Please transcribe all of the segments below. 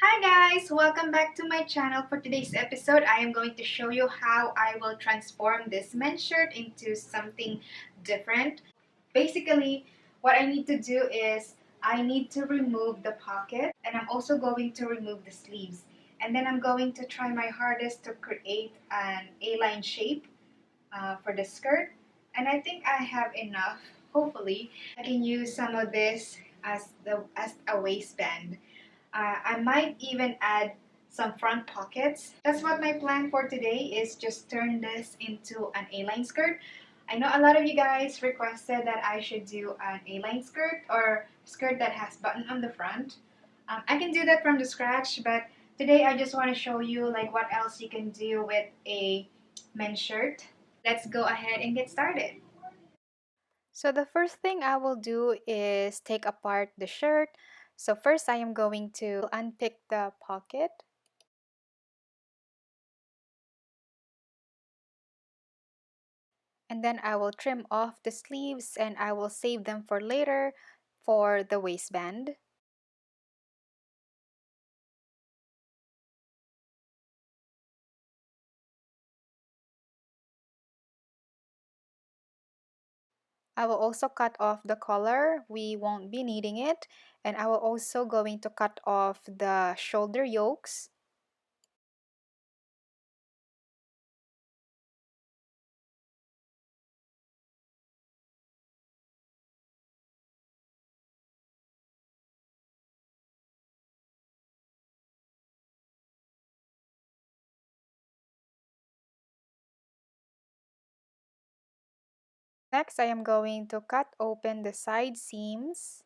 Hi guys! Welcome back to my channel. For today's episode, I am going to show you how I will transform this men's shirt into something different. Basically, what I need to do is I need to remove the pocket, and I'm also going to remove the sleeves. And then I'm going to try my hardest to create an A-line shape for the skirt. And I think I have enough. Hopefully, I can use some of this as a waistband. I might even add some front pockets. That's what my plan for today is, just turn this into an A-line skirt. I know a lot of you guys requested that I should do an A-line skirt or skirt that has button on the front. I can do that from the scratch, but today I just want to show you like what else you can do with a men's shirt. Let's go ahead and get started. So the first thing I will do is take apart the shirt. So first I am going to unpick the pocket. And then I will trim off the sleeves and I will save them for later for the waistband. I will also cut off the collar. We won't be needing it. And I will also going to cut off the shoulder yokes. Next, I am going to cut open the side seams.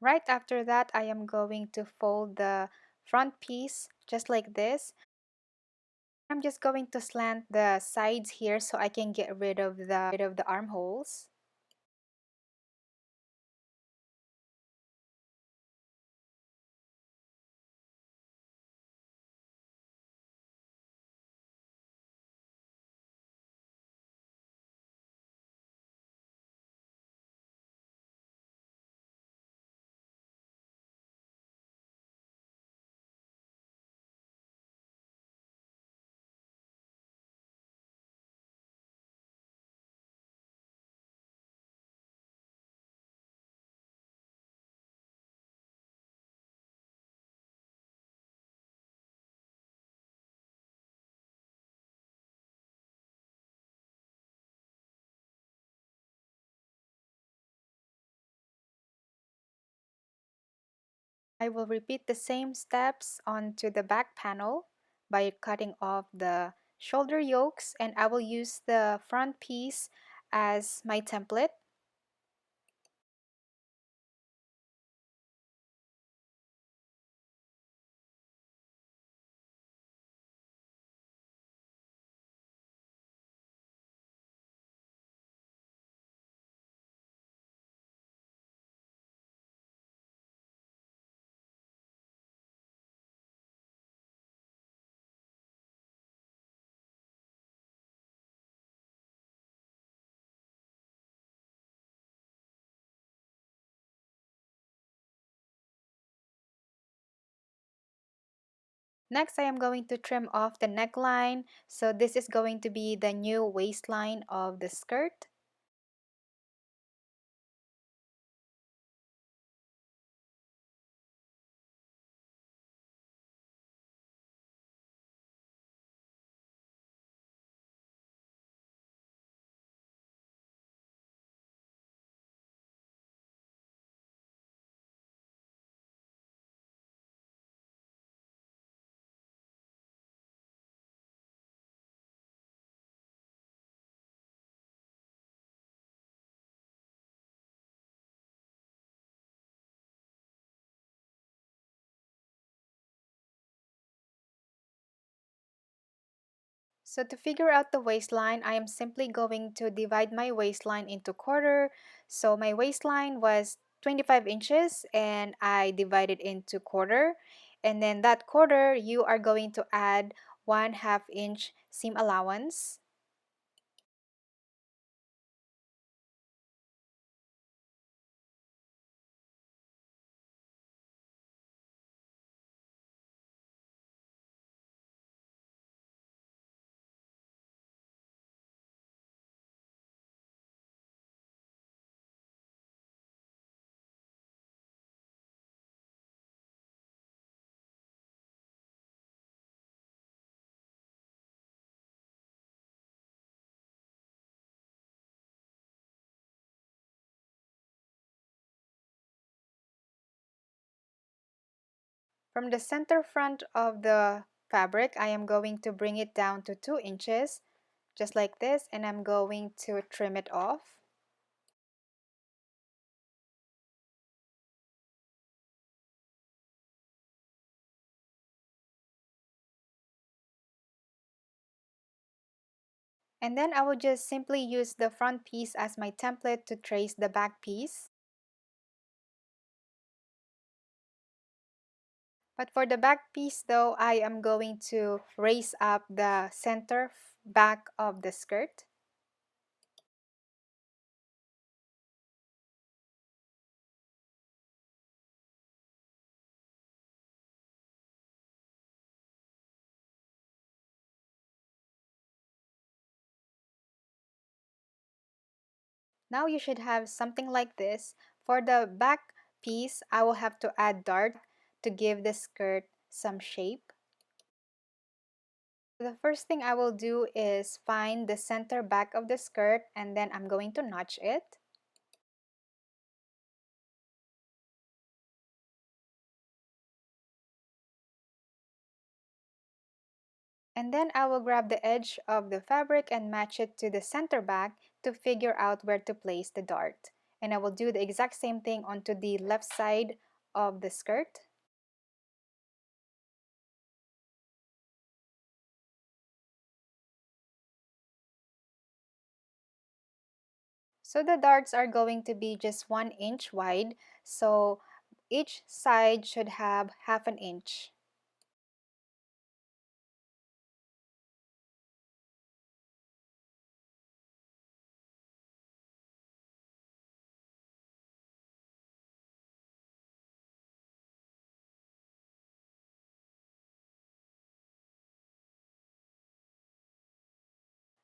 Right after that, I am going to fold the front piece just like this. I'm just going to slant the sides here so I can get rid of the armholes. I will repeat the same steps onto the back panel by cutting off the shoulder yokes, and I will use the front piece as my template. Next, I am going to trim off the neckline. So this is going to be the new waistline of the skirt. So to figure out the waistline, I am simply going to divide my waistline into quarter. So my waistline was 25 inches and I divide it into quarter, and then that quarter you are going to add 1/2 inch seam allowance. From the center front of the fabric, I am going to bring it down to 2 inches, just like this, and I'm going to trim it off. And then I will just simply use the front piece as my template to trace the back piece. But for the back piece though, I am going to raise up the center back of the skirt. Now you should have something like this. For the back piece, I will have to add dart to give the skirt some shape. The first thing I will do is find the center back of the skirt, and then I'm going to notch it. And then I will grab the edge of the fabric and match it to the center back to figure out where to place the dart. And I will do the exact same thing onto the left side of the skirt. So the darts are going to be just 1 inch wide, so each side should have 1/2 inch.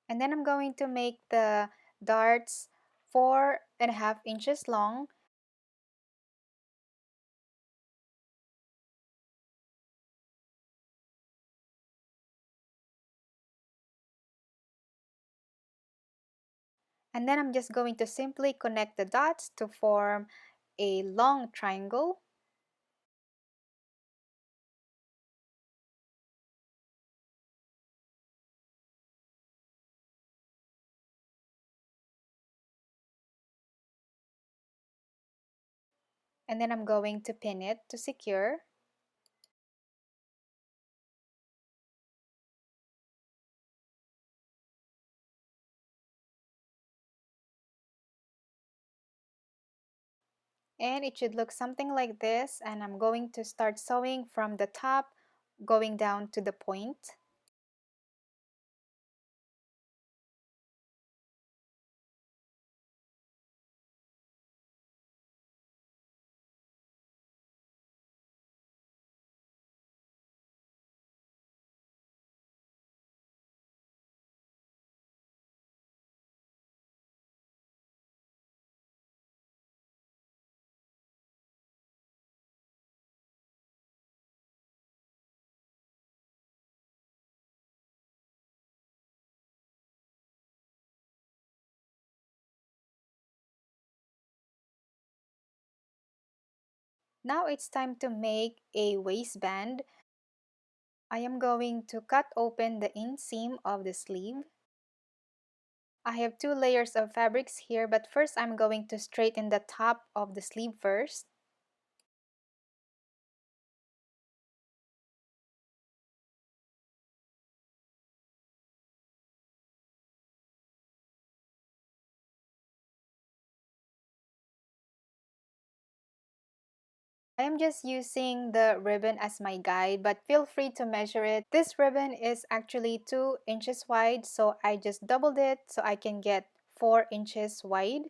And then I'm going to make the darts 4.5 inches long. And then I'm just going to simply connect the dots to form a long triangle. And then I'm going to pin it to secure. And it should look something like this, and I'm going to start sewing from the top going down to the point. Now it's time to make a waistband. I am going to cut open the inseam of the sleeve. I have 2 layers of fabrics here, but first I'm going to straighten the top of the sleeve first. I am just using the ribbon as my guide, but feel free to measure it. This ribbon is actually 2 inches wide, so I just doubled it so I can get 4 inches wide.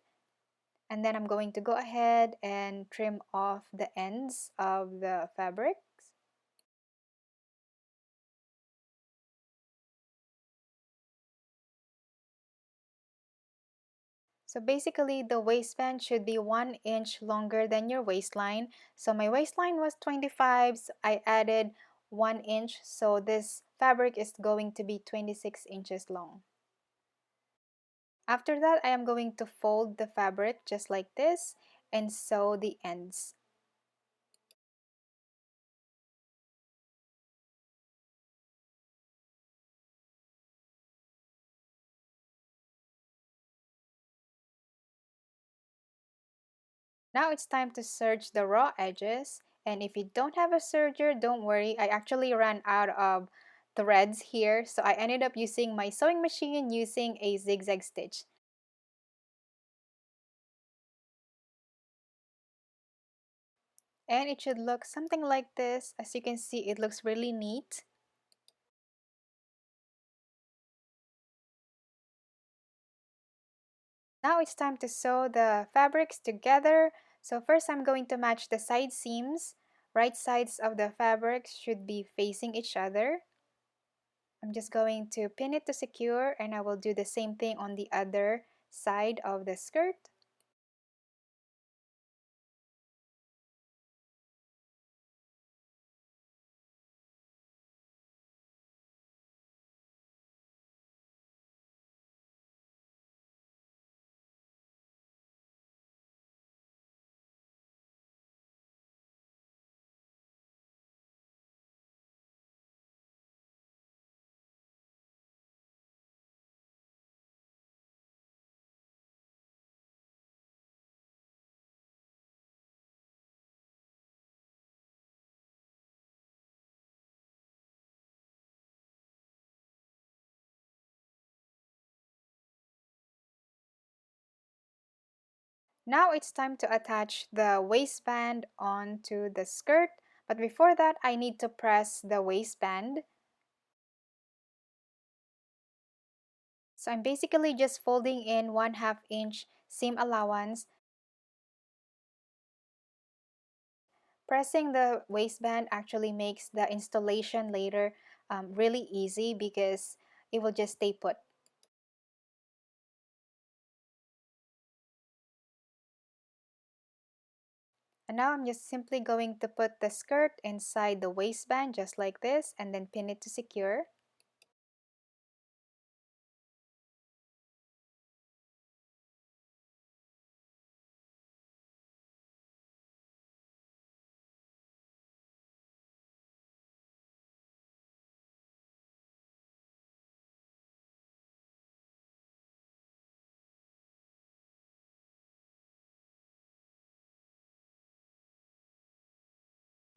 And then I'm going to go ahead and trim off the ends of the fabrics. So basically the waistband should be 1 inch longer than your waistline. So my waistline was 25, so I added 1 inch, so this fabric is going to be 26 inches long. After that, I am going to fold the fabric just like this and sew the ends. Now it's time to serge the raw edges, and if you don't have a serger, don't worry, I actually ran out of threads here, so I ended up using my sewing machine using a zigzag stitch. And it should look something like this. As you can see, it looks really neat. Now it's time to sew the fabrics together. So first I'm going to match the side seams. Right sides of the fabric should be facing each other. I'm just going to pin it to secure, and I will do the same thing on the other side of the skirt. Now it's time to attach the waistband onto the skirt, but before that I need to press the waistband. So I'm basically just folding in 1/2 inch seam allowance. Pressing the waistband actually makes the installation later really easy because it will just stay put. And now I'm just simply going to put the skirt inside the waistband just like this and then pin it to secure.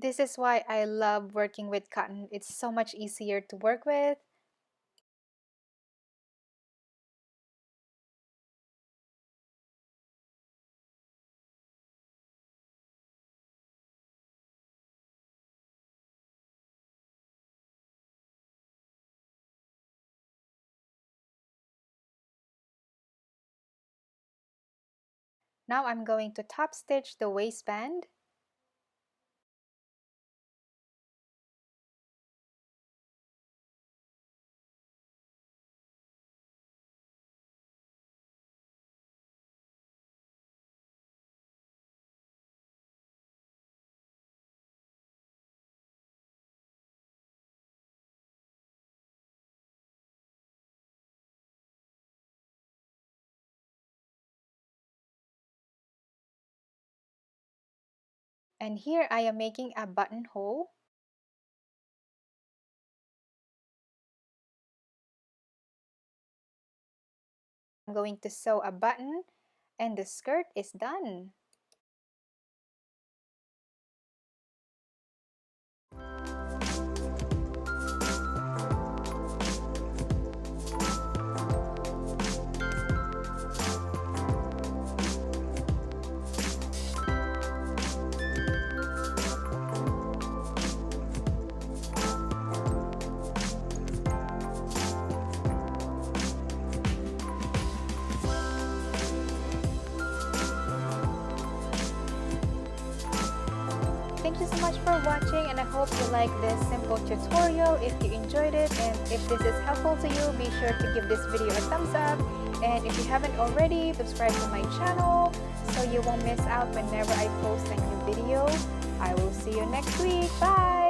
This is why I love working with cotton. It's so much easier to work with. Now I'm going to top stitch the waistband. And here I am making a buttonhole. I'm going to sew a button and the skirt is done. thank you so much for watching, and I hope you like this simple tutorial. If you enjoyed it and if this is helpful to you, be sure to give this video a thumbs up. And if you haven't already, subscribe to my channel so you won't miss out whenever I post a new video. I will see you next week. Bye!